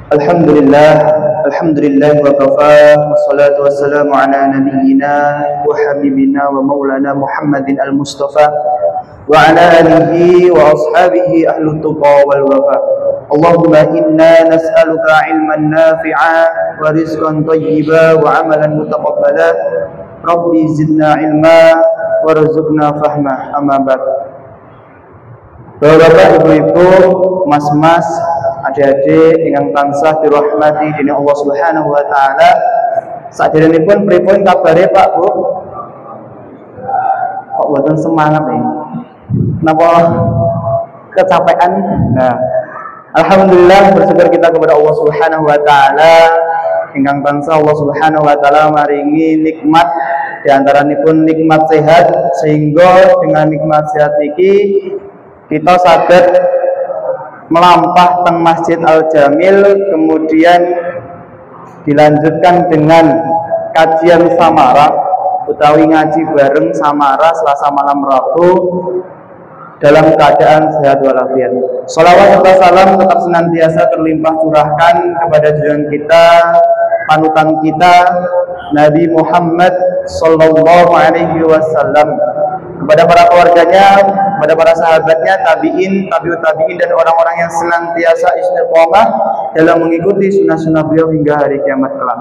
Alhamdulillah, alhamdulillah wa kafa, wassalatu wassalamu ala nabiyyina wa habibina wa maulana Muhammadin al-Mustafa wa ala alihi wa ashabihi ahlut tuqa wal wafa. Allahumma inna nas'aluka ilman nafi'a wa rizqan thayyiba wa amalan mutaqabbala. Rabbi zidna ilma warzuqna fahma. Amma ba'd. Bapak, ibu-ibu, mas-mas, adik-adik ingkang tansah dirahmati dening Allah Subhanahu wa taala. Saderengipun pripun kabare Pak, Bu? Kok boten semangat nih? Napa kecapean? Nah, alhamdulillah bersyukur kita kepada Allah Subhanahu wa taala ingkang tansah Allah Subhanahu wa taala maringi nikmat di antaranipun nikmat sehat, sehingga dengan nikmat sehat niki kita saged melampah teng Masjid Al-Jamil, kemudian dilanjutkan dengan kajian samara utawi ngaji bareng samara Selasa malam Rabu dalam keadaan sehat walafiat. Sholawat serta salam tetap senantiasa terlimpah curahkan kepada junjungan kita, panutan kita, Nabi Muhammad Sallallahu Alaihi Wasallam, kepada para keluarganya, kepada para sahabatnya, tabiin, tabiut tabiin, dan orang-orang yang senantiasa istiqomah dalam mengikuti sunnah-sunnah beliau hingga hari kiamat kelak.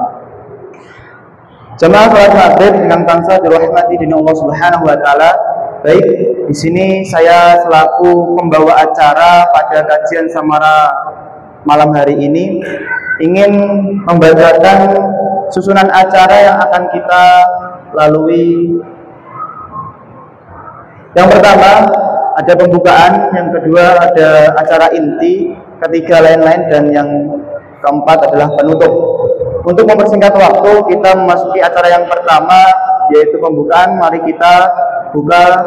Jemaah salat maghrib dengan tansah dirahmati dini Allah Subhanahu wa taala. Baik, di sini saya selaku pembawa acara pada kajian samara malam hari ini ingin membacakan susunan acara yang akan kita lalui. Yang pertama ada pembukaan, yang kedua ada acara inti, ketiga lain-lain, dan yang keempat adalah penutup. Untuk mempersingkat waktu, kita memasuki acara yang pertama, yaitu pembukaan. Mari kita buka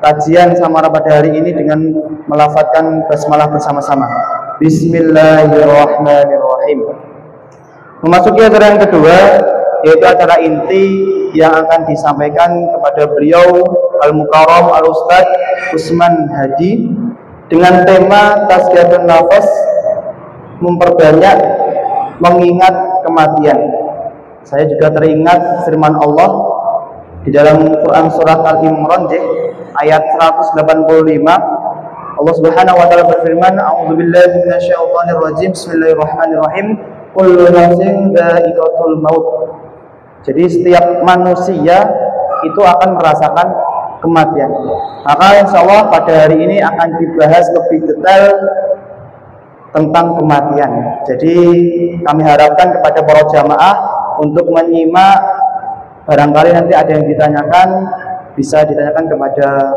kajian samara pada hari ini dengan melafadzkan basmalah bersama-sama. Bismillahirrahmanirrahim. Memasuki acara yang kedua, yaitu acara inti yang akan disampaikan kepada beliau Al-Mukarram Al-Ustaz Usman Hadi dengan tema Tazkiyatun Nafas, memperbanyak mengingat kematian. Saya juga teringat firman Allah di dalam Quran surat Al-Imran ayat 185. Allah Subhanahu wa taala berfirman, A'udzubillahi minasyaitonirrajim. Bismillahirrahmanirrahim. Kullu nafsin dha'iqatul maut. Jadi setiap manusia itu akan merasakan kematian. Maka insya Allah pada hari ini akan dibahas lebih detail tentang kematian. Jadi kami harapkan kepada para jamaah untuk menyimak. Barangkali nanti ada yang ditanyakan, bisa ditanyakan kepada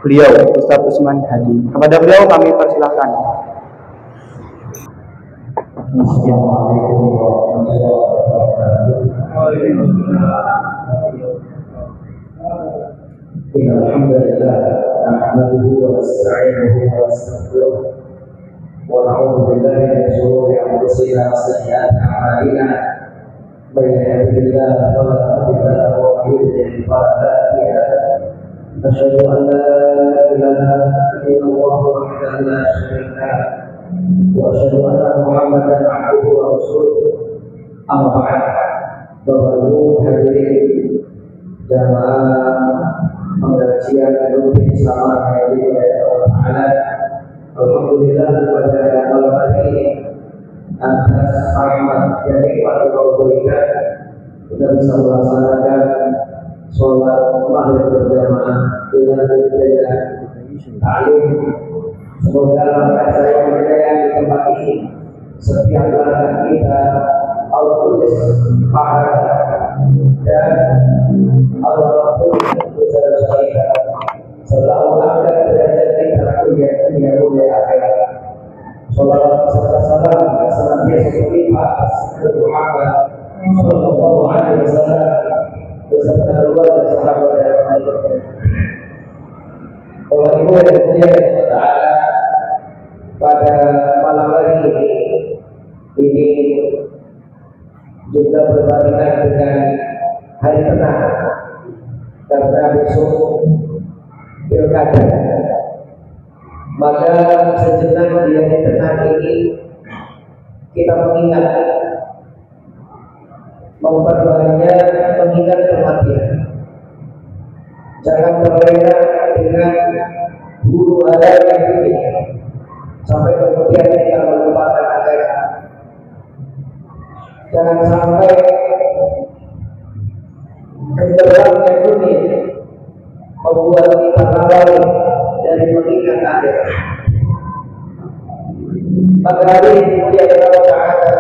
beliau Ustaz Usman Hadi. Kepada beliau kami persilahkan. Assalamualaikum warahmatullahi wabarakatuh. Alhamdulillah, nahmaduhu wa nasta'inuhu wa nastaghfiruh wa na'udzu billahi min shururi anfusina wa sayyi'ati a'malina. Man yahdihillahu fala mudilla lahu wa man yudlil fala hadiya lahu. Asyhadu an la ilaha illallah wahdahu la syarika lahu wa asyhadu anna Muhammadan abduhu wa rasuluh. Amma ba'd. Bapak Ibu hadirin jamaah pengajian rutin sama hari Allah Taala, alhamdulillah pada malam hari ini atas rahmat dan nikmat yang Allah berikan kita bisa melaksanakan sholat maghrib berjamaah dengan berbeda ta'lim. Semoga langkah saya berjaya di tempat ini, setiap langkah kita Allah tulis pahala dan Allah tulis dosa-dosa kita, serta Allah angkat derajat kita dunia akhirat. Salawat serta salam senantiasa berlimpah kepada Muhammad Sallallahu Alaihi Wasallam beserta keluarga dan sahabat dan umatnya. Bapak Ibu yang dimuliakan Allah Taala, pada malam hari ini juga berbarengan dengan hari tenang, karena besok pilkada. Maka sejenak di hari tenang ini kita memperbanyak mengingat kematian. Jangan terlena dengan huru hara yang dunia sampai kemudian kita melupakan akhirat. Jangan sampai keberadaan dunia membuat kita lalai dari mengingat akhirat. Pada hari ini mulia Allah Ta'ala,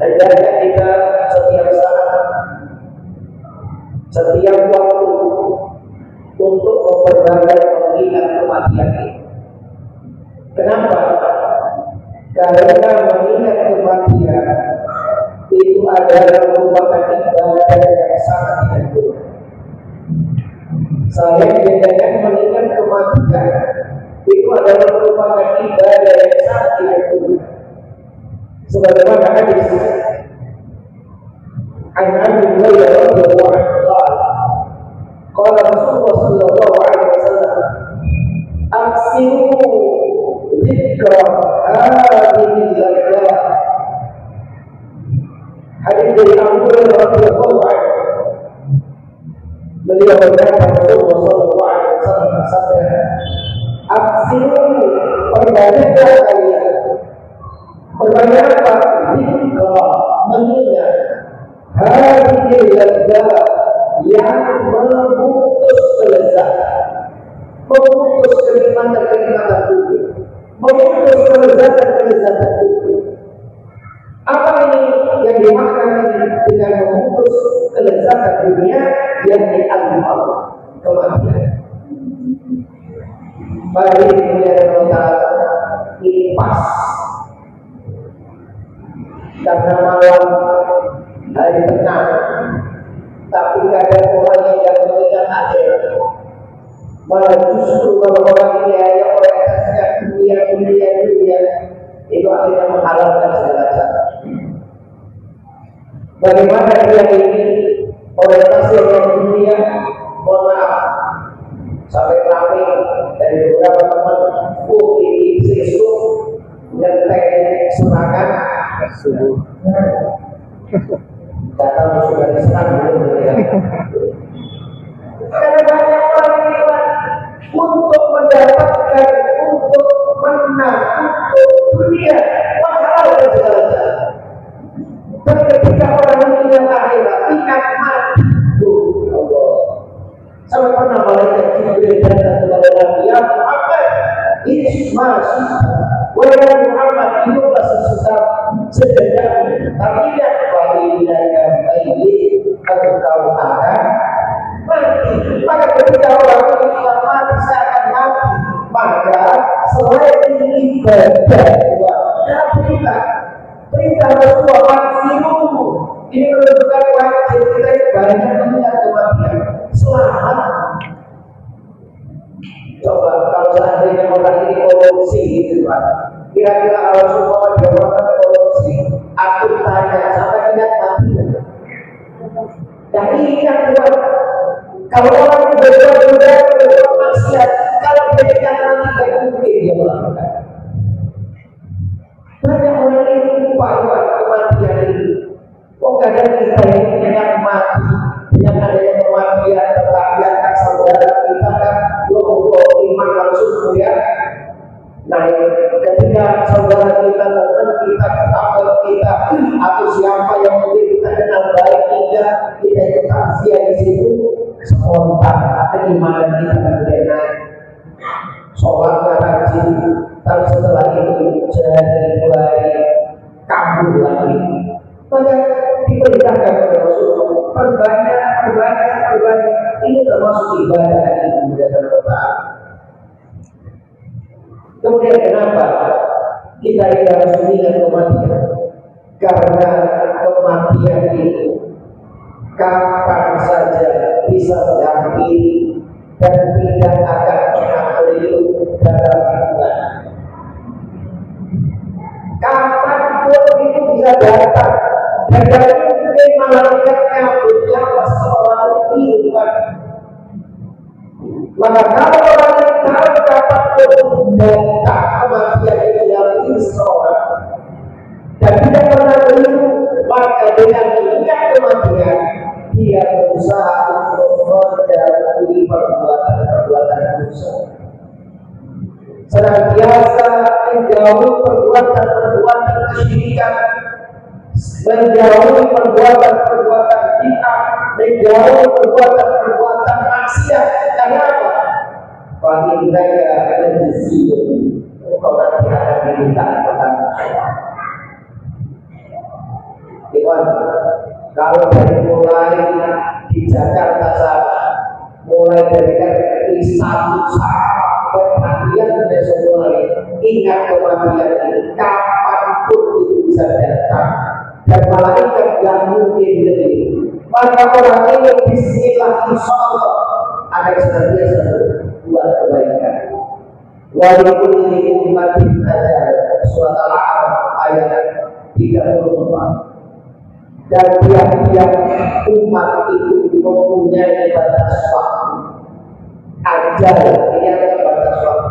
hendaknya kita setiap saat, setiap waktu untuk memperbanyak mengingat kematian ini. Kenapa? Karena mengingat kematian itu adalah merupakan ibadah yang sangat dianjurkan. Saya menjadikan mengingat kematian itu adalah merupakan ibadah yang sangat dianjurkan. Sebagaimana hadis An-Abi Hurairah radhiyallahu anhu qala Rasulullah sallallahu alaihi wasallam aksiru dzikra hadhihi al-laylah. Hadis dari Abu Hurairah radhiyallahu anhu, beliau berkata Rasulullah sallallahu alaihi wasallam bersabda, aksiru, perbanyaklah kalian. Perbanyak apa? Dzikra, mengingat hadhihi al-laylah, yang memutus kelezatan, memutus kenikmatan-kenikmatan tubuh, memutus kelezatan-kelezatan tubuh. Apa ini yang dimaknai dengan memutus kelezatan dunia? Yang dianggap kematian. Bagi dunia ini pas karena malam hari tenang, tapi kadang orang yang mengingat akhirat, malah justru kalau orang ini hanya orientasinya dunia itu akhirnya menghalalkan segala cara. Bagaimana dia ini orientasi yang dunia, mohon maaf, sampai ramai dari beberapa teman ini sisuk ngetek serangan subuh. Kata sudah diserang belum ya? Karena banyak orang ini untuk mendapatkan, untuk menang, untuk dunia, mahal dan segala cara. Dan ketika orang mengingat akhirat, ingat mati, Allah. Sampai pernah malaikat Jibril datang kepada Nabi, ya Muhammad, ismasih, wahai Muhammad, hiduplah sesusah sejujurnya, tapi tidak wilayah baik engkau akan mati. Maka ketika orang mengingat mati, saya akan mati. Maka selain ibadah perintah Rasulullah maksimu ini menunjukkan wajib kita banyak mengingat kematian. Selamat. Coba kalau seandainya orang ini korupsi gitu Pak, kira-kira kalau semua dia melakukan korupsi, aku tanya sampai ingat mati. Dan ingat juga, kalau orang itu berbuat maksiat, kalau dia ingat mati tidak mungkin dia melakukan. Banyak orang ini lupa kematian ini. Oh kadang kita yang ingat mati dengan adanya kematian, tetapi akan saudara kita kan iman langsung ya. Nah, ketika saudara kita teman kita, tetangga kita, atau siapa yang mungkin kita kenal baik tidak, kita ikut takziah di situ, spontan keimanan kita kemudian naik, sholatnya rajin, tapi setelah itu jadi baik, kabur lagi. Maka diperintahkan oleh Rasulullah, perbanyak. Ini termasuk ibadah yang dimuliakan Allah. Kemudian kenapa kita harus mengingat kematian? Karena kematian itu kapan saja bisa berakhir dan tidak akan pernah keliru dalam hidup. Kapanpun itu bisa datang dan dari mungkin malaikatnya berjawab seorang kehidupan. Maka kalau orang yang tahu kapanpun datang kematian itu yang dengan mengingat kematian, dia berusaha untuk mendahului perbuatan-perbuatan dosa. Senantiasa menjauhi perbuatan-perbuatan kesyirikan, menjauhi perbuatan-perbuatan bid'ah, menjauhi perbuatan-perbuatan maksiat. Kenapa? Fa'inaka menjiziyum. Engkau nanti akan diminta pertama. Iwan, kalau dari mulai di Jakarta sana, mulai dari RRI 1 sampai akhir dari mulai ingat kematian ini, kapanpun itu bisa datang, dan malaikat yang mungkin lebih. Maka orang ini bismillah insyaallah akan senantiasa buat kebaikan. Walaupun ini umatin ada surat Al-A'raf ayat 34. Dan tiap-tiap umat itu mempunyai batas waktu. Ajal ini ada batas waktu.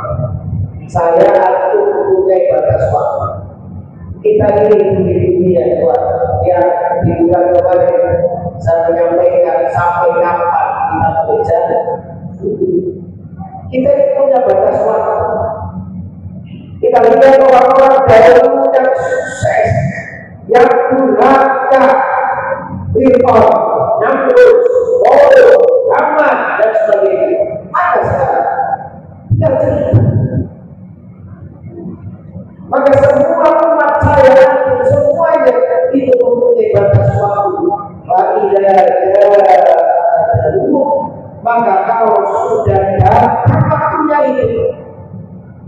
Saya itu mempunyai batas waktu. Kita ini di dunia yang di bulan kemarin saya menyampaikan sampai kapan kita berjalan. Kita ini punya batas waktu. Kita lihat orang-orang dahulu yang sukses, yang durhaka, Fir'aun, Namrud, Bodoh, Haman dan sebagainya. Ada sekarang. Tidak cerita. Maka semua umat saya, semuanya itu mempunyai batas waktu. Maka kalau sudah datang waktunya itu,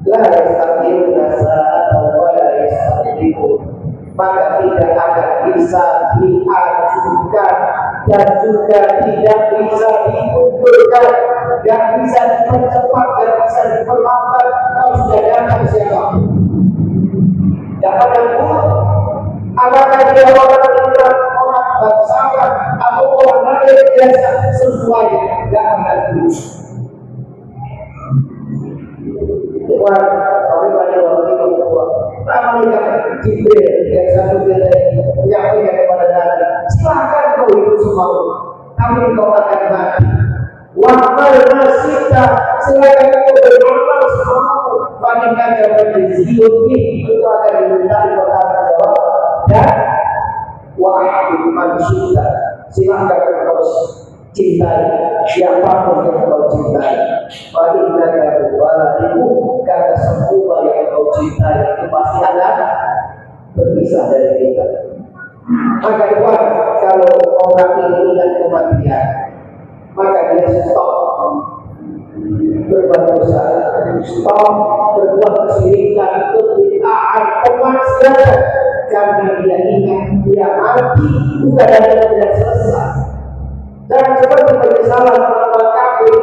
la yastatiruna sa'atan wa la yastatirun, maka tidak akan bisa diajukan dan juga tidak bisa dimundurkan, tidak bisa dipercepat, tidak bisa diperlambat. Kalau sudah datang siapa? Dapat yang buruk. Apakah dia orang bangsawan atau orang rakyat biasa, semuanya tidak akan buruk. Tuhan, kami pada waktu itu berdua. Malaikat Jibril yang satu beda menyampaikan kepada Nabi, silakan kau hidup semua, tapi kau akan mati. Wakmal nasita, silakan kau beramal semua, bagi naga berziuti itu akan diminta pertanggungjawab dan wahai manusia, silakan kau cintai siapapun yang kau cintai. Bagi naga itu karena semua yang kau cintai itu pasti akan berpisah dari kita. Maka Tuhan, kalau orang ini ingat kematian, maka dia stop berbuat dosa, stop berbuat kesyirikan, kebid'ahan, kemaksiatan, karena dia ingat dia mati bukan hanya tidak selesai. Dan seperti penyesalan orang kafir,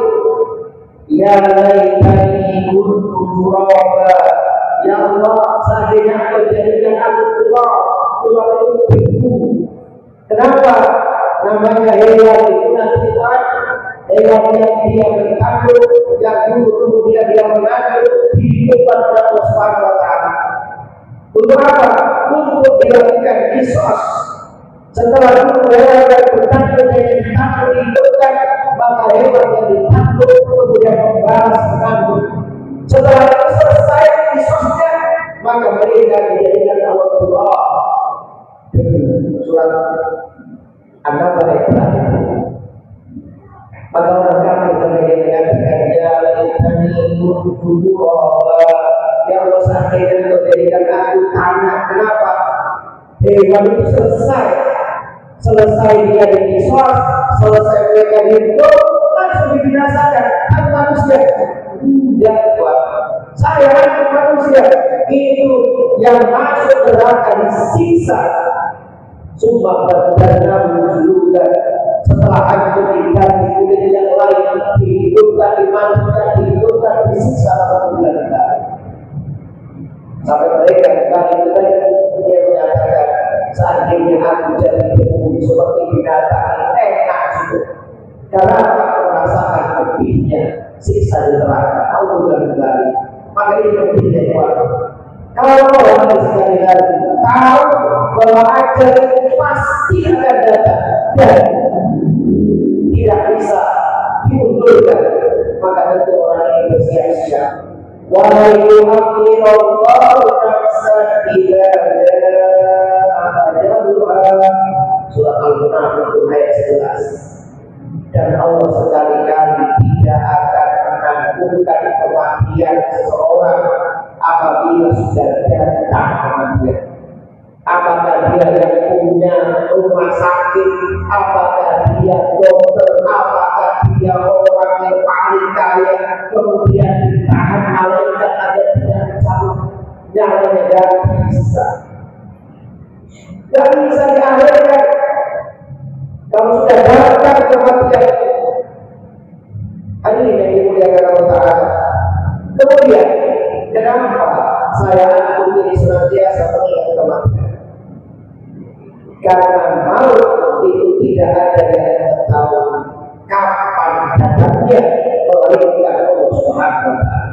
ya laitani kuntu turaba, ya Allah, seandainya Engkau jadikan aku turab itu ibu. Kenapa? Namanya hewan itu nanti Tuhan, hewan yang dia mengandung, yang dulu kemudian dia mengandung, dihidupkan oleh Allah Subhanahu wa Ta'ala. Untuk apa? Untuk dilakukan kisos. Setelah itu hewan yang bertanduk yang dihidupkan, maka hewan yang ditanduk kemudian membalas mengandung. Setelah itu selesai kisosnya, maka mereka dijadikan Allah. Surat An-Naba ayat terakhir. Maka orang kafir kemudian mengatakan, ya laitani kuntu turaba, ya Allah, seandainya Engkau jadikan aku tanah. Kenapa? Hewan itu selesai dia dikisos, selesai mereka hidup, langsung dibinasakan. Aku manusia, tidak kuat. Saya manusia, itu yang masuk neraka disiksa. Sumpah berdana menjulukan, setelah hancur diganti kulit yang lain, dihidupkan, dimandikan, dihidupkan, disiksa apabila kita. Sampai mereka kembali itu tadi, dia menyatakan, seandainya aku jadi berbumi seperti binatang, enak juga. Karena aku merasakan lebihnya siksa di neraka. Aku sudah kembali. Maka ini lebihnya Tuhan. Kalau orang sekali lagi tahu bahwa ajal itu pasti akan datang dan tidak bisa diundurkan, maka tentu orang ini bersiap-siap. Wa yu'akhirullahu nafsan idza jaa ajaluha. Surah Al-Munafiqun ayat 11. Dan Allah sekali-kali tidak akan menangguhkan kematian seseorang apabila sudah datang kematian. Apakah dia yang punya rumah sakit, apakah dia dokter, apakah dia orang yang paling kaya, kemudian ditahan malaikat agar tidak dicabut nyawanya, tidak bisa. Tidak bisa diakhirkan. Kalau sudah datang kematian, ini yang dimuliakan Allah Ta'ala. Kemudian, kenapa saya ini senantiasa mengingat kematian? Karena maut itu tidak ada yang tahu kapan datangnya, melainkan Allah Subhanahu wa Ta'ala.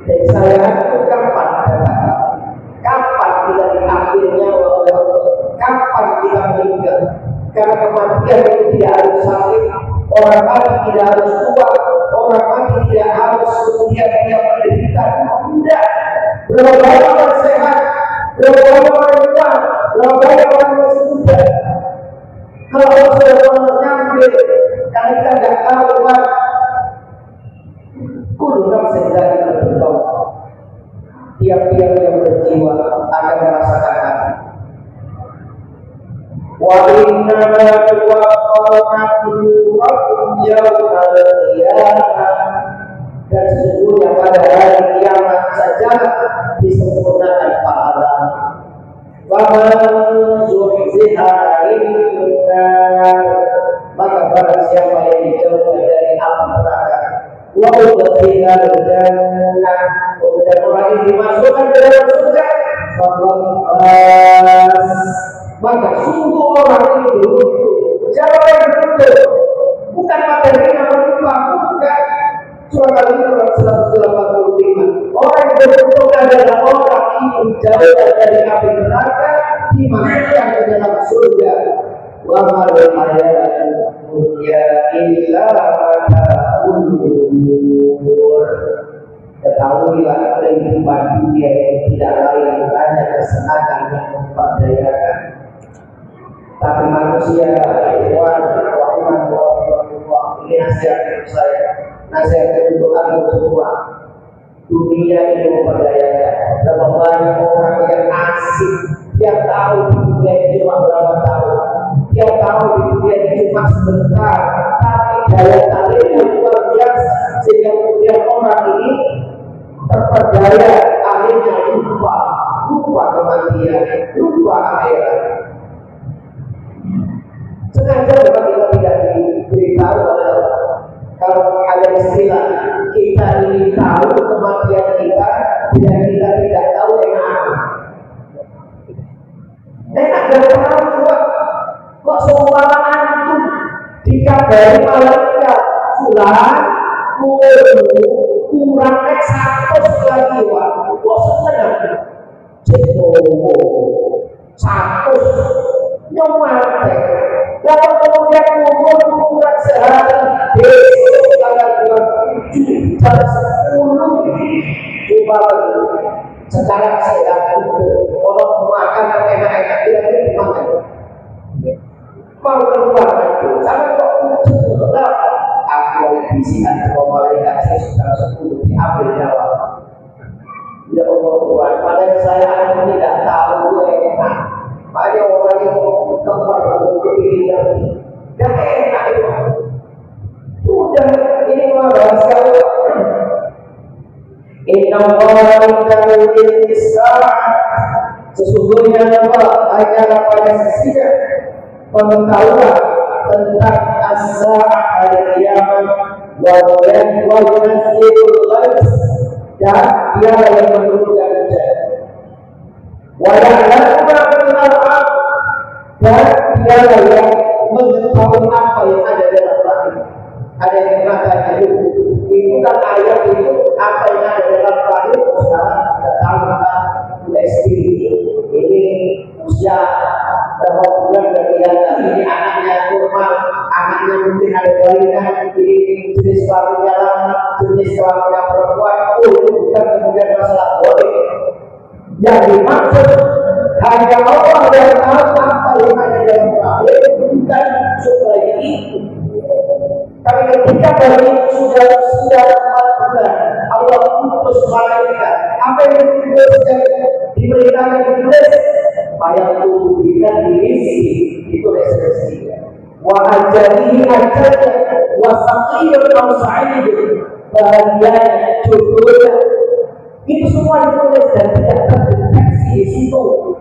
Dan saya itu kapan datang? Kapan kita diambilnya oleh Allah? Kapan kita meninggal? Karena kematian itu tidak harus sakit, orang mati tidak harus tua, orang mati tidak harus kemudian dia menderita. Tidak. Berapa banyak orang sehat, berapa banyak orang kuat, berapa banyak orang masih muda. Kalau Allah sudah mengambil, karena kita tidak tahu Tuhan, kudu nafsin dari berdoa. Tiap-tiap yang berjiwa akan merasakan hati. Wa innama tuwaffawna ujurakum yawmal qiyamah. Dan sesungguhnya pada hari kiamat saja disempurnakan pahala. Wa man zuhziha 'anil nar, maka barang siapa yang dijauhkan dari api neraka, wa udkhilal jannah, dan orang ini dimasukkan ke dalam surga, maka sungguh orang ini beruntung. Siapa yang beruntung? Bukan materi yang berlimpah, bukan. Surah Al-Quran 185. Orang yang beruntung adalah orang ini dijauhkan dari api neraka, dimasukkan ke dalam surga. Wa mal hayatud dunya illa mata'ul ghurur. Ketahuilah kehidupan dunia itu tidak lain hanya kesenangan yang memperdayakan. Tapi manusia, ini nasihat untuk saya, nasihat untuk anda semua. Dunia ini memperdayakan. Berapa banyak orang yang asik, dia tahu di dunia ini cuma berapa tahun, dia tahu di dunia ini cuma sebentar, tapi daya tariknya luar biasa, sehingga kemudian orang ini terperdaya, akhirnya lupa kematian, lupa akhirat. Sengaja memang kita tidak diberitahu oleh Allah. Kalau ada istilah kita ingin tahu kematian kita, dan kita tidak tahu enak. Enak dan tahu kok semua antum dikabari malaikat fulan kurang X100 lagi, wah, kok senang? Cekowo 100 nyomate. Lalu kemudian kurang sehari, besok tanggal 27 jam 10 coba lagi. Sekarang saya orang makan enak-enak dia makan. Mau keluar lagi, jangan kok muncul. Aku bisikan sama malaikat saya sudah 10 diambil nyawa. Ya Allah Tuhan, padahal saya tidak tahu enak. Banyak orang yang kemar kepilihan, dan enak itu. Sudah ini malah sekali. Inna Allah ta'ala isra'. Sesungguhnya Allah hanyalah pada sisinya pengetahuan tentang as-sa'ah hari kiamat wa yunazzilul ghaits, dan dialah yang menurunkan hujan. Wa ya'lamu ma fil arham, dan dialah yang mengetahui apa yang ada dalam rahim. Ada yang mengatakan itu kan ayat itu apa yang ada dalam rahim sekarang kita tahu kita USG ini bahwa bulan kelihatan ini anaknya normal, anaknya mungkin ada kelainan, ini jenis kelaminnya laki, jenis kelaminnya perempuan, itu bukan kemudian masalah boleh. Yang dimaksud hanya Allah yang tahu apa yang ada dalam rahim, bukan supaya itu. Tapi ketika bayi sudah 4 bulan, Allah utus malaikat. Apa yang diperintahkan ditulis? Supaya tubuhkan diisi, itu reservasinya. Wa ajalihi ajalnya, wa saqiyun aw sa'idun, bahagianya, jodohnya. Itu semua ditulis dan tidak terdeteksi di situ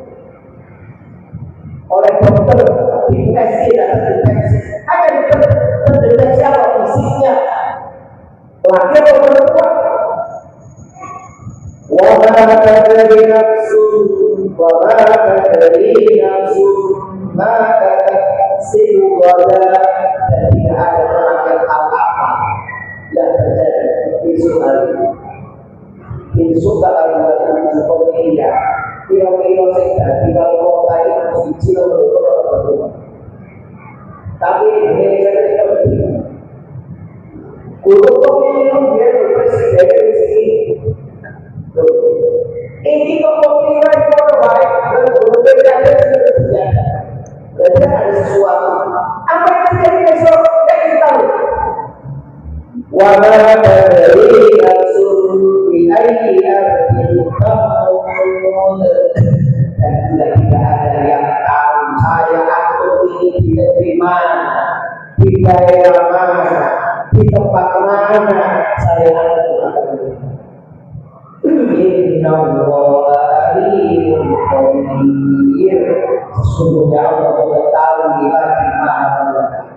oleh dokter, di tes tidak terdeteksi. Hanya terdeteksi apa fisiknya, laki atau perempuan. Wa ma tadri nafsun wa ma tadri nafsun ma taksibu ghadan, dan tidak ada orang yang tahu apa yang terjadi besok hari. Besok akan ada pemilihan. Kira-kira saya di dalam kota itu dicil beberapa. Tapi Indonesia tidak begitu. Guru pemilihan dia presiden ini. Ini kepemimpinan yang baik, berbeda dengan sejarah. Berarti ada sesuatu. Apa yang terjadi besok? Yang kita tahu. Wa ma tadri nafsun bi ayyi ardin tamut, dan tidak ada yang tahu saya atau ini di negeri mana, di daerah mana, di tempat mana saya akan. Inna Allaha alimun khabir, sesungguhnya Allah mengetahui lagi maha mengetahui.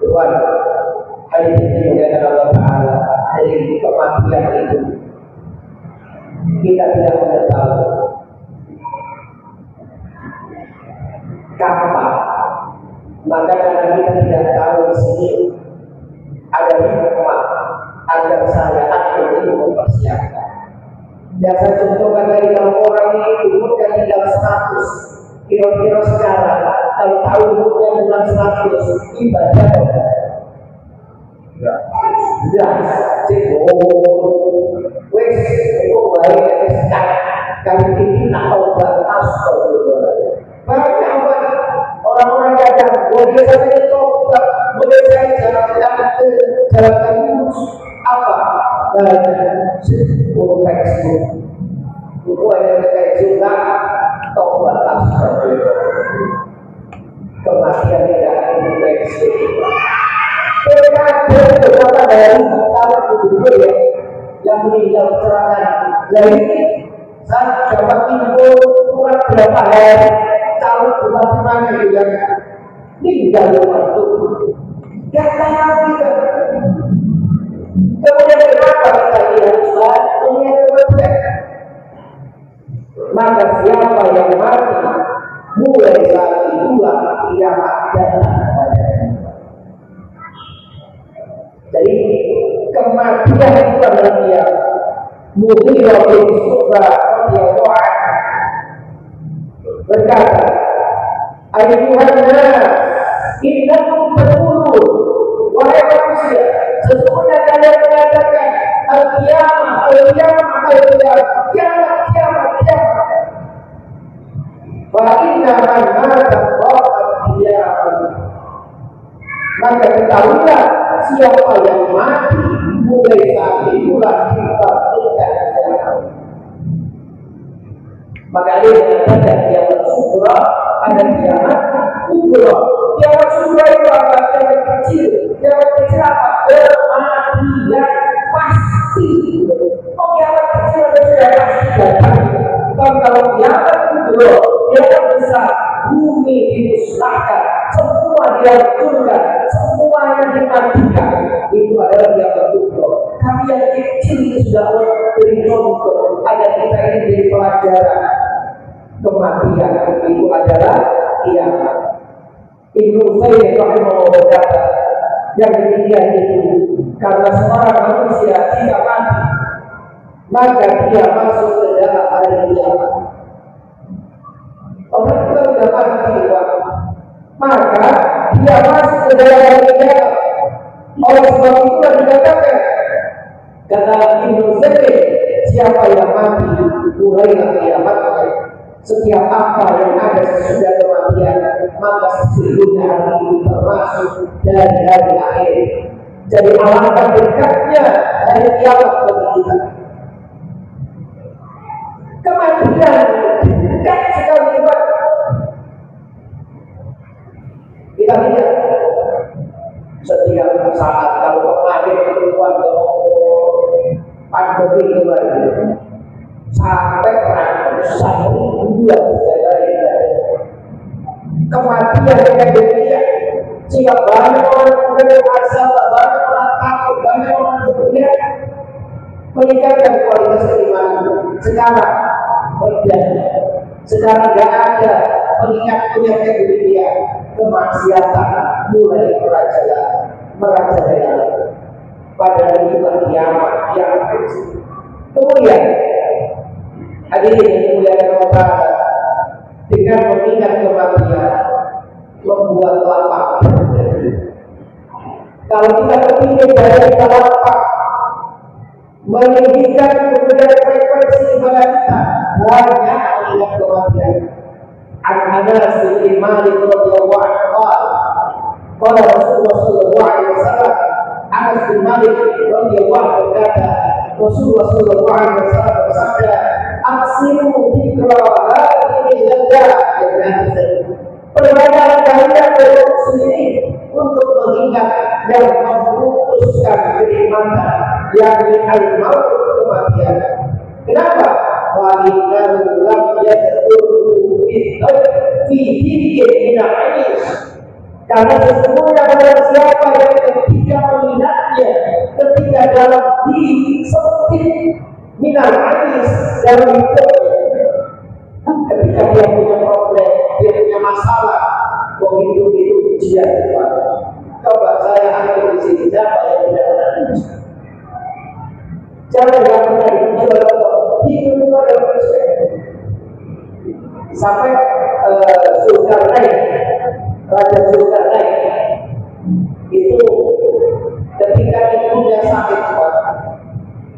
Tuhan, hari ini dengan Allah Ta'ala, dari kematian itu kita tidak mengetahui kapan. Maka karena kita tidak tahu di sini ada hikmah agar saya atau itu mempersiapkan. Yang saya contohkan dari kalau orang ini umurnya tinggal 100, kira-kira sekarang kalau tahu umurnya bukan 100, ibadah sudah cekok wes itu baik kami tinggi atau batas banyak orang-orang kadang boleh saya tobat, boleh saya jalan apa profesi itu ada juga tobat kematian tidak infeksi. PKB beberapa dari kalau dulu ya yang meninggal serangan dari saat dapat info kurang berapa hari calon rumah juga meninggal waktu yang tahu kita. Kemudian kenapa kita lihat sholat kematian? Maka siapa yang mati mulai saat itulah kiamat datang kepadanya. Jadi kematian itu adalah kiamat. Mughirah bin Syu'bah radhiyallahu anhu berkata, "Ayyuhan nas, innakum taqulun, wahai manusia, sesungguhnya kalian mengatakan al-qiyamah, al-qiyamah, al-qiyamah, kiamat, kiamat, kiamat. Wa inna man mata qiyamah." Maka ketahuilah siapa yang mati mulai saat itulah kita tidak tahu. Maka dia mengatakan kiamat sughra, ada kiamat kubra. Kiamat sughra itu apa? Kiamat kecil. Kiamat kecil apa? Kematian pasti. Oh, kiamat kecil ada sudah pasti datang. Kalau kiamat kubra, kiamat besar, bumi dimusnahkan, semua dihancurkan, semuanya dimatikan. Itu adalah kiamat kubra. Tapi yang kecil itu sudah beri contoh agar kita ini menjadi pelajaran. Kematian itu adalah kiamat. Ibnu Utsaimin rahimahullah berkata, yang demikian itu karena seorang manusia tidak mati, maka dia masuk ke dalam hari kiamat. Orang kita sudah mati, dia masuk ke dalam kiamat. Oleh sebab itulah dikatakan, kata Ibnu Zaid, siapa yang mati mulai kiamat, setiap apa yang ada sesudah kematian, maka sesungguhnya hari itu termasuk dari hari akhir. Jadi alangkah dekatnya hari kiamat bagi kita. Kematian dekat sekali. Kita lihat setiap saat kalau kemarin keluar ke pandemi kemarin sampai ratusan ribuan kematian dengan demikian, sehingga banyak orang berasal, banyak orang takut, banyak orang berpikir meningkatkan kualitas keimanan. Sekarang berjalan, sekarang tidak ada mengingat penyakit demikian, kemaksiatan mulai merajalela pada itulah kiamat yang kecil. Kemudian hadirin yang dimuliakan Allah, dengan mengingat kematian membuat lapar. Kalau kita berpikir dari lapar meninggikan kemudian frekuensi ibadah kita, banyak mengingat kematian. Anas bin Malik radhiyallahu anhu qala Rasulullah sallallahu alaihi wasallam, Anas bin Malik radhiyallahu anhu berkata, Rasulullah sallallahu alaihi wasallam bersabda, aksimu dzikra hadhihi laddah, perbanyaklah kalian berdoa sendiri untuk mengingat dan memutuskan kenikmatan yakni al-maut, kematian. Kenapa? Wa innahu lam yadkhulu fi dinihi minal-'ilm. Karena sesungguhnya barang siapa yang ketika mengingatnya, ketika dalam diri sempit minal-'ilm, dalam hidupnya, ketika dia punya problem, dia punya masalah, begitu itu ujian. Coba saya ambil di sini, siapa yang tidak pernah diuji? Siapa yang pernah diuji oleh Allah? Hidup itu adalah proses. Sampai Zulkarnain, Raja Zulkarnain itu ketika ibunya sakit,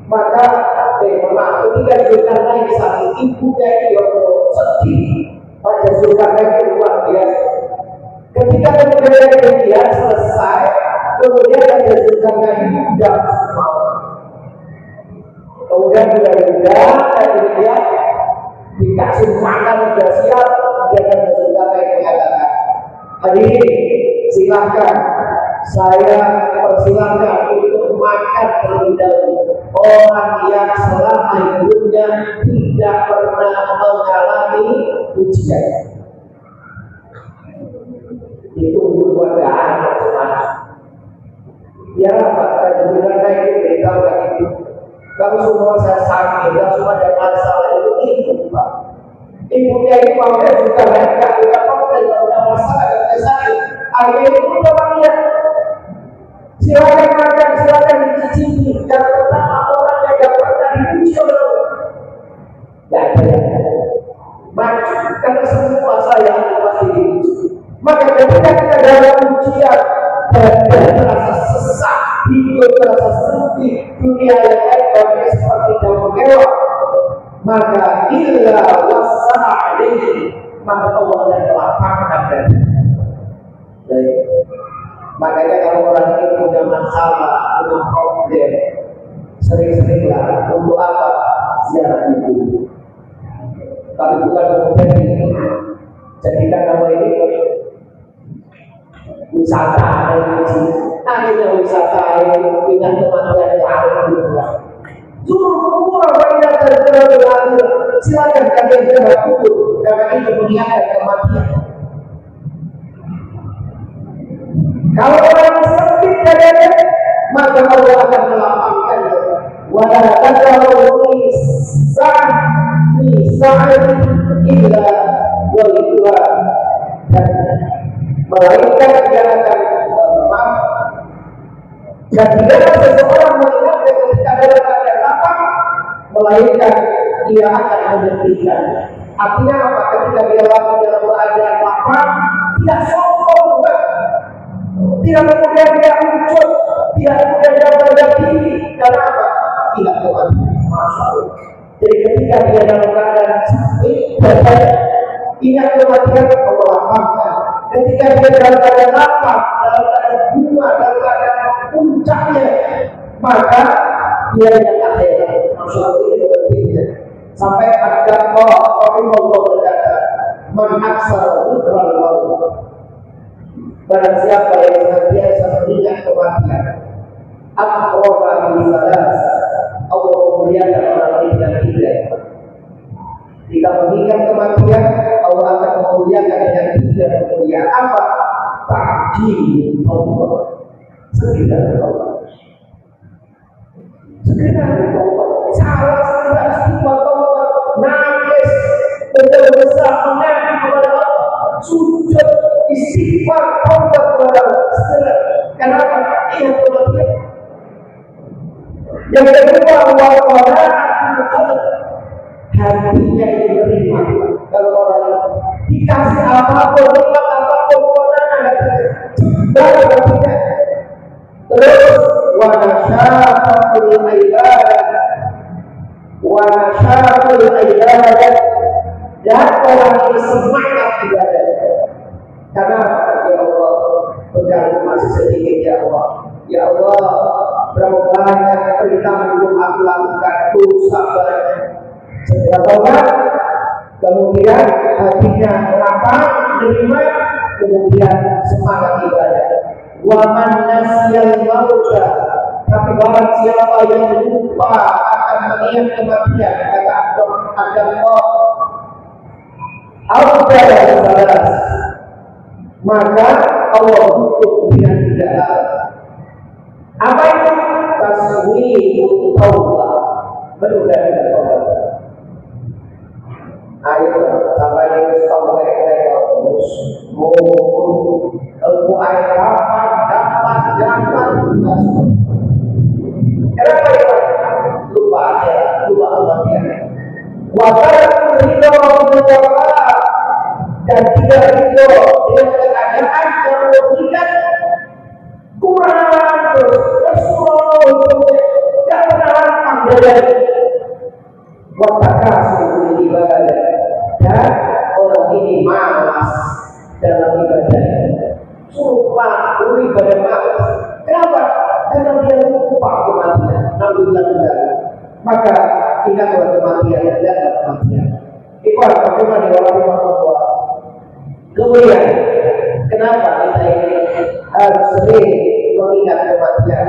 maka ketika Zulkarnain sakit, ibunya itu sedih. Raja Zulkarnain itu luar biasa. Ketika kemudian dia selesai, kemudian Raja Zulkarnain itu tidak mau. Kemudian dia dikasih makan sudah siap, dan Raja Zulkarnain mengatakan, hadirin silahkan, saya persilahkan untuk makan terlebih dahulu. Orang yang selama hidupnya tidak pernah mengalami ujian, itu godaan macam-macam. Ya, Pak, Raja Zulkarnain itu beritahukan itu. Kalau semua saya sakit, kalau semua ada masalah itu Pak. Ibunya itu maunya juga mereka tidak mau ada masalah dan sakit. Akhirnya itu orangnya silakan makan, silakan dicicipi. Yang pertama orang yang tidak pernah diuji oleh Allah. Tidak ada. Maka karena semua saya pasti diuji. Maka ketika kita dalam ujian dan terasa sesak, hidup terasa sempit, dunia yang lain seperti dalam mewah, maka illa wasa'a alaihi, maka Allah akan melapangkan diri. Makanya kalau orang ini punya masalah, punya problem, sering-seringlah untuk apa? Ziarah ibu. Tapi bukan kemudian jadikan nama ini wisata akhirnya wisata yang dengan kematian yang ada di luar. Suruh orang yang terlalu silakan kalian jangan kubur, karena itu mengingatkan kematian. Kalau orang sempit dadanya, maka Allah akan melapangkan. Wala tad'u sa'ati illa wa huwa, dan melainkan dia akan maaf. Dan tidak seseorang mengingat ketika dalam keadaan lapang, melainkan dia akan menghentikan. Artinya apa? Ketika dia lapang dalam keadaan lapang, tidak sombong, Tidak kemudian dia muncul, tidak kemudian dia berada diri. Karena apa? Tidak kematian. Masya Allah. Jadi ketika dia dalam keadaan sakit, berada, ingat kematian Allah lapangkan. Ketika dia dalam keadaan lapar, dalam keadaan bunga, dalam keadaan puncaknya, maka dia yang akhirat. Masya Allah, ini pentingnya. Sampai ada orang Allah berkata, man aksara dzikral maut. Barang siapa yang senantiasa mengingat kematian, aqraba min salas, Allah memuliakan orang ini dengan tiga. Jika mengingat kematian, Allah akan memuliakan dengan tiga kemuliaan. Apa? Ta'jil Allah, segera Allah, segera Allah. Salah sudah istighfar Allah, nangis besar mengaku kepada Allah, sujud istighfar taubat kepada Allah. Segera. Kenapa? Ingat kematian. Yang kedua, waqara hatinya diterima. Kalau orang dikasih apapun, nikmat apapun, kewenangan baru hatinya. Terus wa nasyatul ibadah, wa nasyatul ibadah, dan orang ini semangat ibadah. Karena ya Allah, pegang masih sedikit ya Allah. Ya Allah, berapa banyak perintah belum aku lakukan, dosa banyak. Segera tobat, kemudian hatinya lapang, menerima, kemudian semangat ibadah. Wa man nasiyal mauta, tapi barang siapa yang lupa akan mengingat kematian, kata Adam Allah, maka Allah tutup dengan tiga hal. Apa itu? Taswiyut taubat, menunda tidak taubat. Ayo sampai ini sampai terus mau air dapat. Kenapa ya? Lupa aja, lupa kematian. Wajar kita mau menjawab dan tidak ridho dengan keadaan yang memberikan kurang terus tidak pernah lapang dari watakasur ibadah, dan orang ini malas dalam ibadah, sumpah beribadah malas. Kenapa? Karena dia lupa kematian. Alhamdulillah. Maka ingatlah kematian dan kematian. Ikhwan, bagaimana orang tua? Kemudian, kenapa kita ini harus sering mengingat kematian?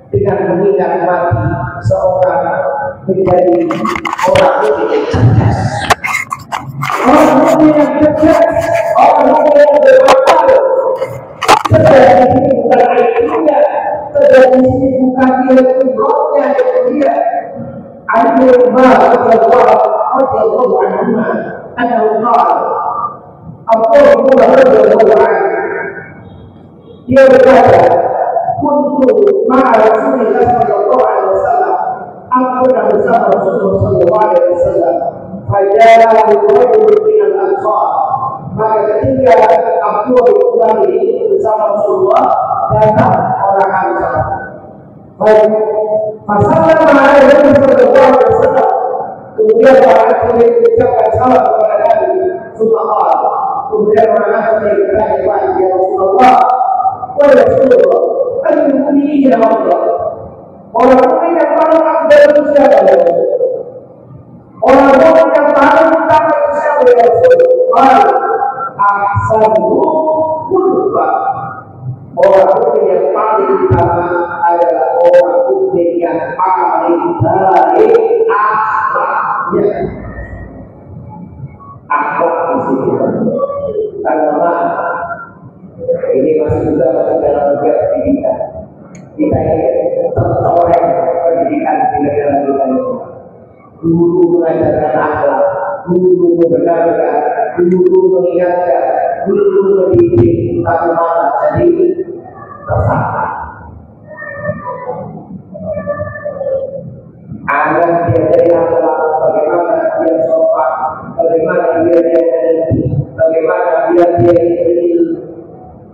Dengan mengingat mati, seorang menjadi orang yang cerdas. Orang yang cerdas, orang yang berpikir. Cerdas ini bukan IQ-nya, cerdas ini bukan ilmunya dia. Alimul Ma'ad radhiyallahu anhu annahu qala Abu radhiyallahu anhu, dia berkata, kuntu ma'a Rasulillah sallallahu alaihi wasallam, aku pernah bersama Rasulullah sallallahu alaihi wasallam, fajara rajulun min al-ansar, maka ketika Abu Bakar bersama Rasulullah, datang orang Ansar. Baik, masalah mana yang sallallahu alaihi wasallam, kemudian orang Ansar mengucapkan salam kepada Nabi sallallahu. Kemudian orang Ansar bertanya, ya Rasulullah, wahai Rasulullah, al-mu'minin ya Allah, orang mukmin yang paling afdal itu siapa ya Rasul? Orang mukmin yang paling utama itu siapa ya Rasul? Ahsanuhu khuluqan. Orang mukmin yang paling utama adalah orang mukmin yang paling baik akhlaknya. Akhlak di sini karena ini masih juga dalam pendidikan. Kita ini tercoreng pendidikan di negara kita ini. Guru mengajarkan akhlak, guru membenarkan, guru mengingatkan, guru mendidik, tapi malah jadi tersangka. Agar dia dari akhlak, bagaimana dia sopan, bagaimana dia bagaimana dia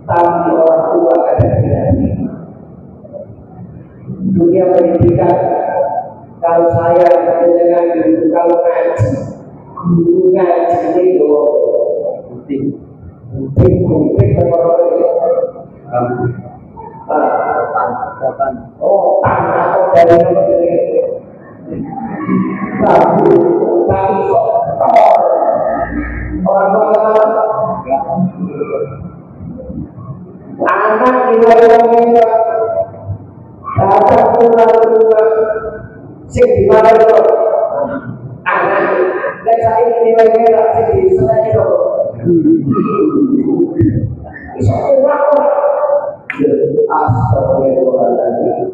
tapi orang tua kadang dunia pendidikan. Kalau saya dengan guru, kalau ngaji, guru ngaji itu penting oh tanah atau dari tapi orang anak nilai datang pulang sing di mana itu anak dan saya nilainya sing di sana itu bisa orang astagfirullahaladzim.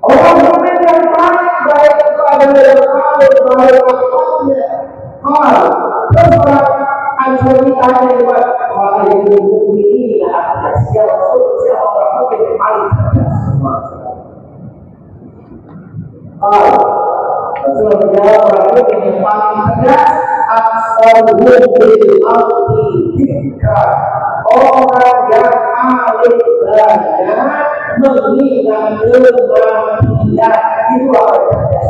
Orang mukmin yang paling baik itu adalah yang paling baik akhlaknya. Terus anjur kita lewat orang yang mukmin atas siapa orang mukmin yang paling cerdas. Rasul menjawab orang mukmin yang paling cerdas aksaruhum bil ardi dzikra. Orang yang paling banyak mengingat kematian itu orang cerdas.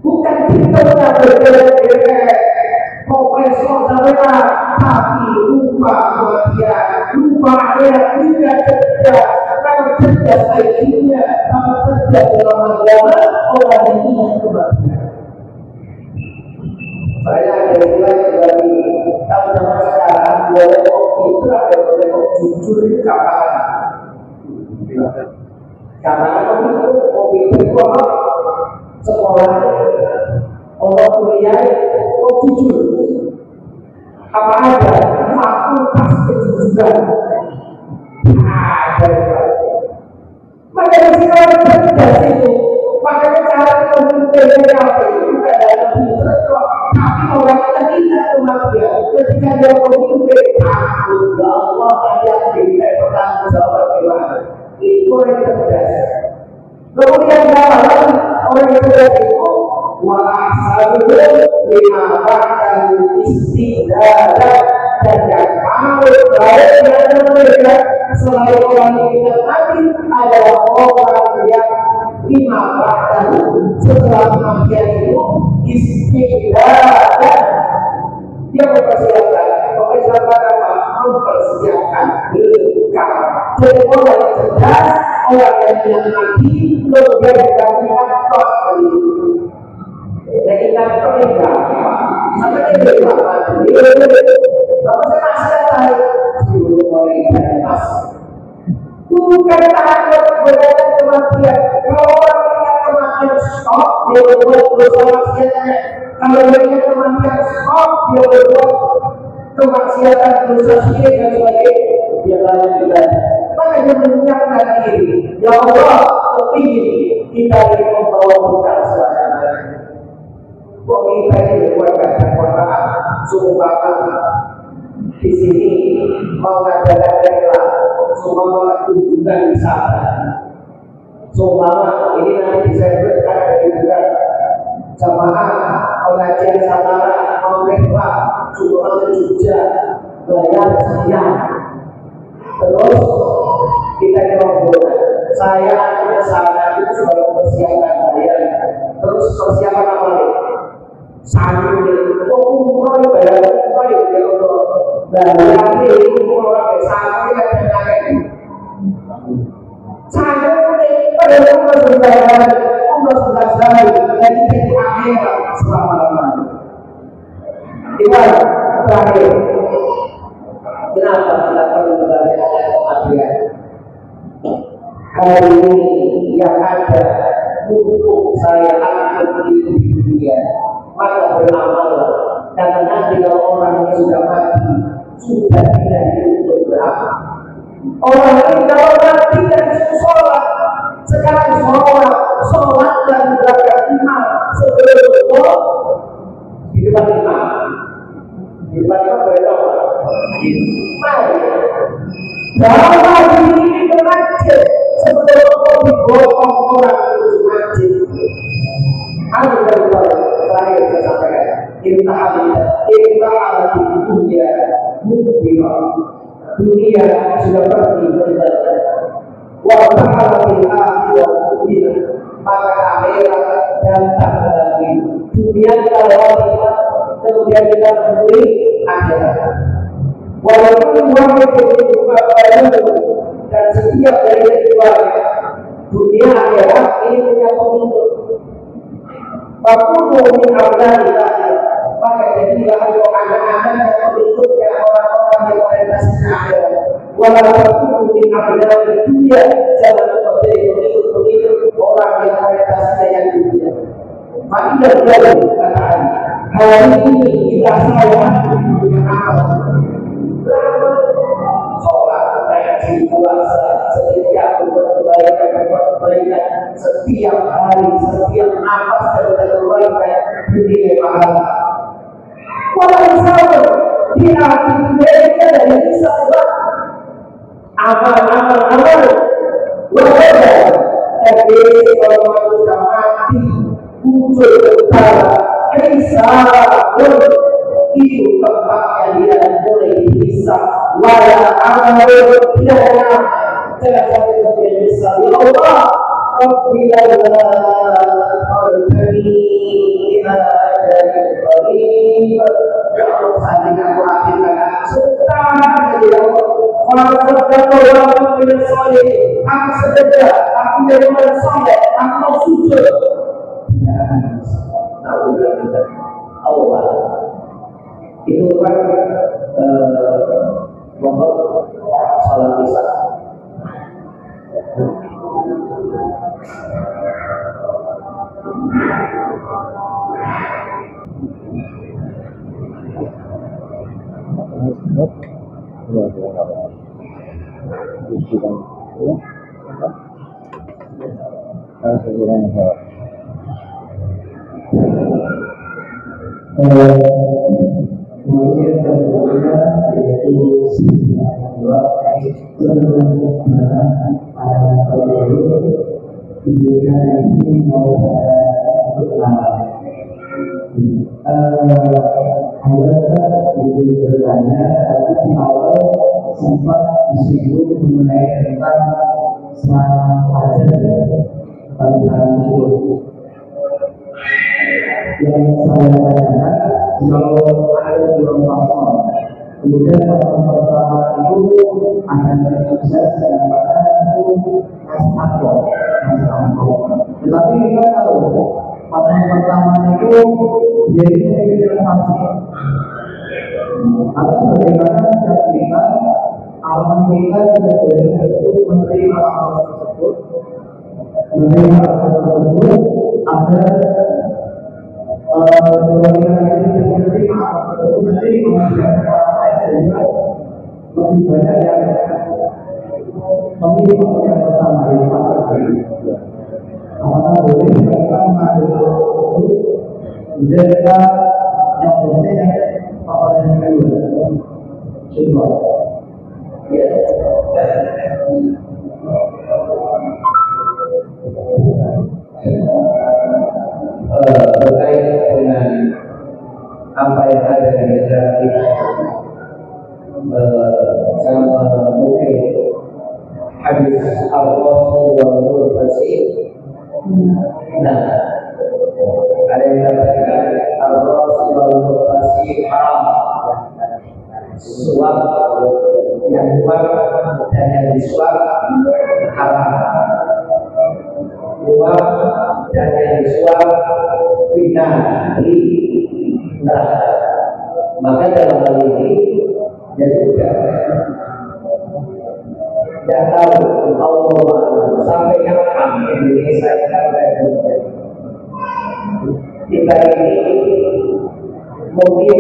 Bukan kita yang bergerak profesor saudara, tapi lupa kematian, lupa akhirat, tidak cerdas. Kalau cerdas IQ-nya, kalau cerdas dalam agama, orang yang ingat kematian. Saya ada nilai dari tahun zaman sekarang, boleh kok fitrah dan boleh kok jujur itu kapan? Karena kopi itu apa? Sekolah, orang kuliah, kok jujur? Apa aja? Fakultas kejujuran. Ada. Makanya sekarang cerdas itu, makanya cara pemimpinnya apa itu bukan dalam fitrah. Tapi orang kita tidak kematian. Ketika dia memimpin, ya Allah kalian tidak bertanggung jawab gimana? Itu orang cerdas. Kemudian orang yang cerdas itu wa'asaluhum lima ba'dan istidadat, dan yang paling baik dari mereka selain orang yang kita mati adalah orang yang lima ba'dan setelah kematian itu istidadat. Dia mempersiapkan apa? Mempersiapkan bekal. Jadi orang yang cerdas, orang yang mati kemudian dikasihkan kok kali ini. Dan kita berdoa sampai dia berdoa kalau saya masih tahu dulu mulai dari mas bukan takut berada kematian. Kalau orang ingat kematian stop, dia berbuat dosa maksiatnya. Kalau dia ingat kematian stop, dia berbuat kemaksiatan dosa syirik dan sebagainya, dia lanjut ibadah. Maka dia menyiapkan diri, ya Allah, kepingin kita ini membawa bekal selama. Kok kita ini berbuat kata-kata sumpah di sini mau ngadakan rela, sumpah kunjungan wisata, sumpah ini nanti Desember ada juga jamaah pengajian samara mau rela, sumpah Jogja bayar sekian. Terus kita rombongan, saya ke sana itu sebagai persiapan bayar. Terus persiapan apa nih? Sambil umroh bayar umroh bayar ini umroh sampai ada sampai pada umroh sebelas hari dan itu akhir selama-lamanya. Gimana terakhir? Kenapa kita perlu belajar kematian? Hari ini yang ada untuk saya angkat di dunia, maka beramal. Karena nanti kalau orang yang sudah mati sudah tidak untuk beramal. Orang ini kalau mati dan sholat, sekarang sholat dan berangkat imam sebelum itu di depan imam. Di depan imam berdoa. Bahwa diri ke masjid sebelum digotong orang menuju masjid. Ada terakhir saya sampaikan. Inta'ala di dunia mukbirah. Dunia sudah pergi berjalan. Wabahalatil akhirat dunia, maka akhirat datang lagi. Dunia kita lewati, kemudian kita menemui akhirat. Walaupun uang itu juga baru, dan setiap dari keduanya, dunia akhirat ini punya pemimpin. Waktu min abdalillah, maka jadilah untuk anak-anak yang pengikutnya orang-orang yang orientasinya akhirat. Walaupun min abdalillah dunia, jangan seperti pengikut orang yang orientasinya yang dunia. Maka jauh katakan, hari ini kita sayang dengan amal. Sholat, haji, puasa, setiap kebaikan, setiap hari, setiap nafas dan kebaikan bernilai pahala. Walau sama di akhir mereka dari kisah amal, walau tapi kalau manusia mati muncul utara kisah itu tempatnya dia mulai dihisab. Wala amal tidak ada jangan sampai kemudian bisa ya Allah Rabbila al-Qadri dari qarib ya Allah saatnya aku akhirkan sebentar ya Allah kalau sedekah orang yang soleh aku sedekah aku dari orang soleh aku mau sujud ya Allah itu kan membuat salat isya. Kemudian kedua yaitu dua ini mau itu bertanya tapi di awal sempat disinggung mengenai tentang semangat ajar tentang itu yang saya tanyakan kalau ada dua pasal kemudian pasal pertama itu akan bersukses dan pasal itu masih tetapi kita tahu pasal pertama itu dia itu memiliki pasti atau bagaimana kita alam kita tidak boleh betul menerima amal tersebut menerima amal tersebut ada kemudian ini menerima amal tersebut nanti kemudian orang lain sehingga lebih banyak yang memilih yang pertama yang pasal ini apakah boleh kita mengambil tersebut kemudian kita yang biasanya pasal yang kedua coba ya terkait dengan apa yang ada di negara kita sama mungkin hadis Al-Rasul wal Fasih. Nah, ada yang katakan Al-Rasul wal Fasih haram, suap yang suap dan yang disuap haram, suap dan yang disuap fitnah di neraka. Maka dalam hal ini ya sudah tidak tahu Allah sampai kapan Indonesia kita ini mungkin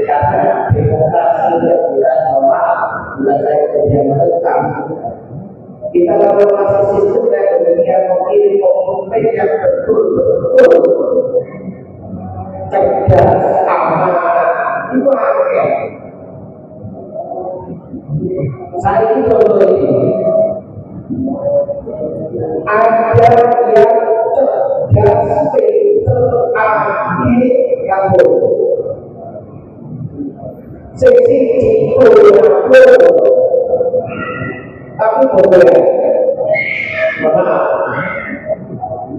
karena demokrasi dan bukan normal bukan saya kemudian menekan kita kalau masa sistem yang kemudian memilih pemimpin yang betul-betul cerdas, amanah itu ada. Saya itu contoh ini ada yang cerdas, pintar, ahli, yang bodoh. Sisi itu yang bodoh, tapi bodoh.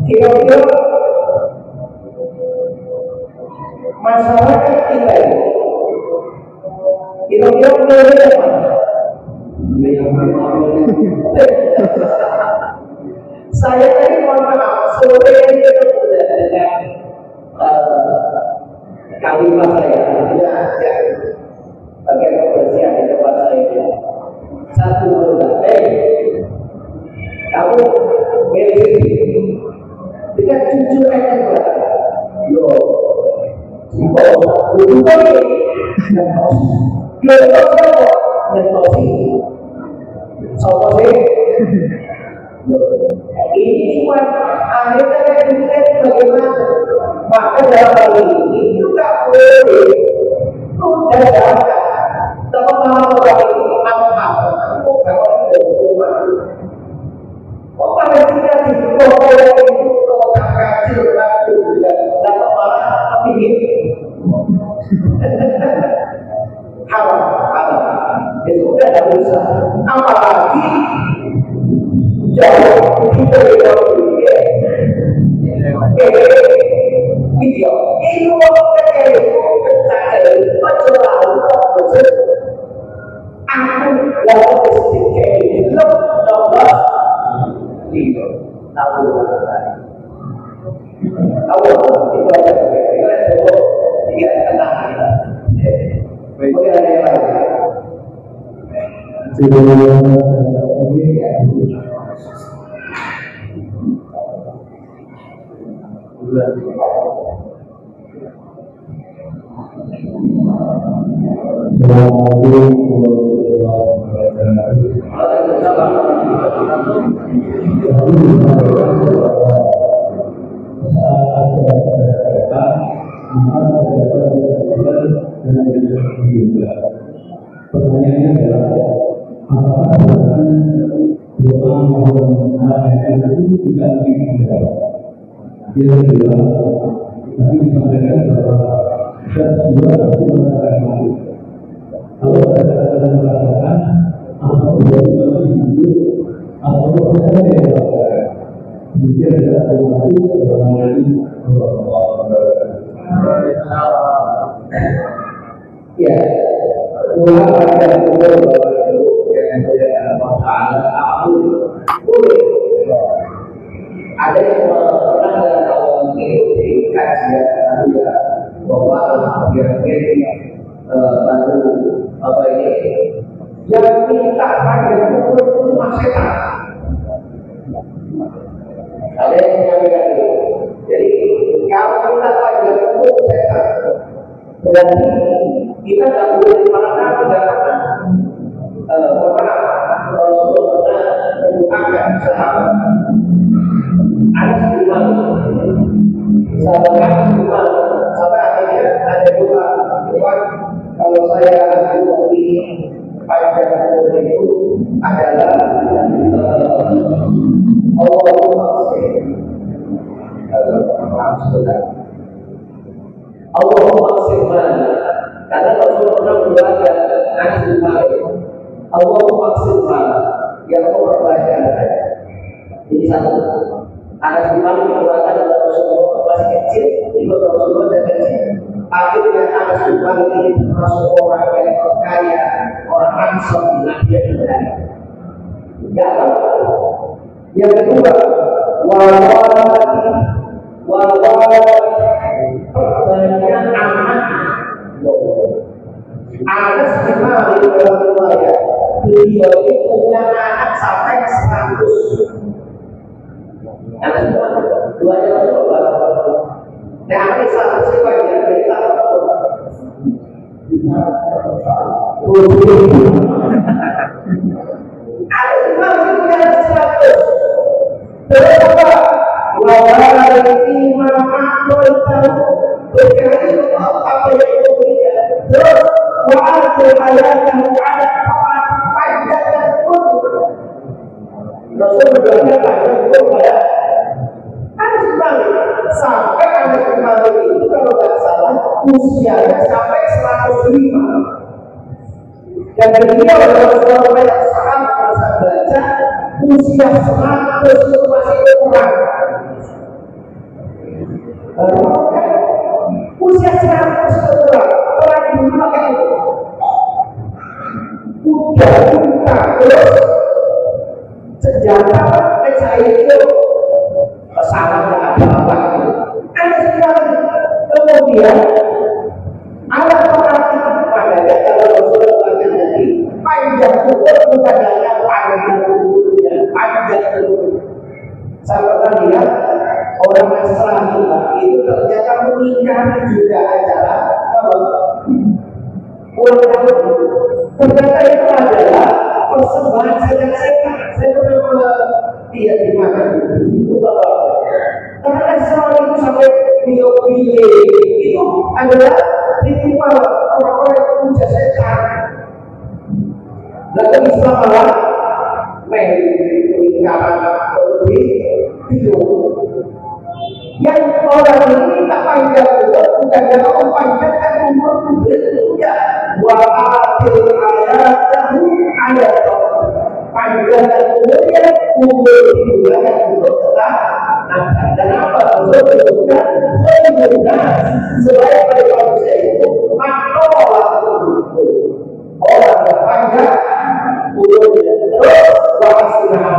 Kira-kira masyarakat kita ini kira-kira pilih saya tadi mohon maaf sore ini sudah dengan kalimat saya bagian kebersihan di tempat saya satu bulan kamu milih dengan jujur aja yo ini cuma akhirnya kita bagaimana maka dalam hal ini juga boleh sudah jangan teman-teman orang ini apa-apa kalau berhubungan kok pada kita di kota itu kota kecil laku dan malah tapi ini haram itu sudah tidak bisa apalagi jauh kita tidak boleh video itu terkait perjalanan proses aku lalu sedikit itu nomor video tahu itu aja itu tiga tenang kemudian ada yang lain Pertanyaannya adalah apakah doa mohon itu tidak diinginkan? Dia bilang, tapi disampaikan bahwa dan juga harus mengatakan mati. Kalau ada kata mengatakan apa juga hidup atau proses yang dilakukan, jika ada mati bagaimana ya doa pada umur yang boleh ada yang pernah dalam mengikuti kajian bahwa kira-kira baru apa ini yang minta panjang umur itu cuma setan. Ada yang menyampaikan itu. Jadi kalau minta panjang umur setan, berarti kita tidak boleh mana tidak pernah Rasulullah mendoakan sahabat. Ada semua sahabat semua sampai akhirnya ada doa kalau saya lebih panjang umur itu adalah Allahumma qsimna karena Rasulullah pernah berdoa Anas bin Malik Allahumma qsimna ya Allah perbaiki ini satu Anas bin Malik berdoa dalam Rasulullah masih kecil ikut Rasulullah dan kecil akhirnya Anas bin Malik ini termasuk orang yang kaya orang Ansor bilang dia berani ya yang kedua perbanyak anak Anas bin Malik dalam riwayat beliau itu punya anak sampai 100 Anas bin Malik duanya Rasulullah nah ini satu sebagian dari tahun Anas bin Malik punya 100 terus apa? Wawala lima makhluk tahu berkali apa yang itu berikan. Terus wa'atul ayatkan ada panjang dan pun. Rasul berdoa panjang pun pada Anas bin Malik sampai Anas bin Malik itu kalau tidak salah usianya sampai 105. Dan beliau Rasulullah banyak sahabat merasa baca usia 100 itu masih kurang. kan usia 100 orang dulu pakai itu udah buta terus senjata saya itu salah apa ada sekali kemudian alat operatif padanya kalau Rasulullah tadi panjang umur bukan hanya panjang umur dan panjang umur. Saya pernah lihat orang Nasrani itu ternyata meninggalkan juga acara ulang tahun. Ternyata itu adalah persembahan setan. Saya pernah lihat di mana itu karena Nasrani itu sampai bio-bio itu adalah ritual orang-orang yang puja setan. Lalu Islam malah meninggalkan video. Yang orang ini tak panjang itu bukan yang panjangkan umur itu ya. Wa'atil ayatahu ayat panjangkan umurnya umur juga yang untuk tetap. Dan apa maksud itu kan? Selain dari manusia itu makrolah orang berpanjang umurnya terus wasilah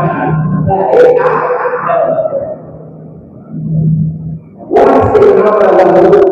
wasilah